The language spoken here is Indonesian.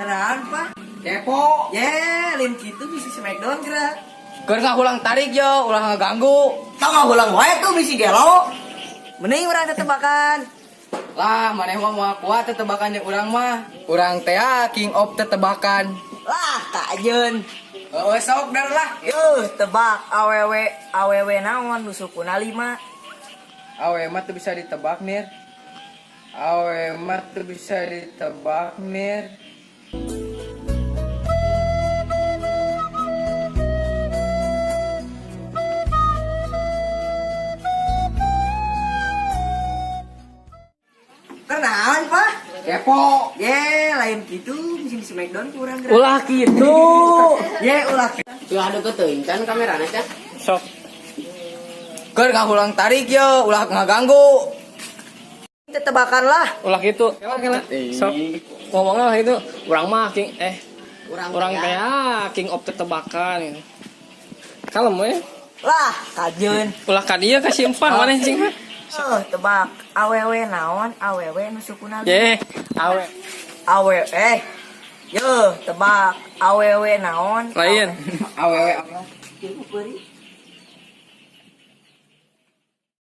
Kenaan pak? Kepo. Ye, lain gitu misi smackdown gerak. Keur ulang tarik yo, ulah ngaganggu. Tau gak ulang wae tuh misi gelo. Mending orang tetebakan. Lah, maneh mah moal kuat teh tebakan jeung urang mah. Urang teh king of tetebakan. Lah, kajen. Heuh, sok dar lah. Yuh, tebak awewe naon nu sukuna 5. Awe mah teu bisa ditebak, Nir. Awe mah teu bisa ditebak, Nir. Kenaan pak? Kepo. Ye, lain gitu misi smackdown kurang gerak. Ulah kitu. Ye, ulah. Tuh ada keteuing kan kamerana can. Sok. Keur ulang tarik yo, ulah ngaganggu. Tetebakan lah. Ulah gitu. Sok. Ngomongnya itu urang mah king urang teh king of tetebakan. Kalem we. Lah, kajen. Ulah ka dieu ka simpan maneh cing mah. Tebak awewe naon awewe nu sukuna 5. Ye, awe. Awewe. Yo, tebak awewe naon. Lain. Awewe Ieu beureut.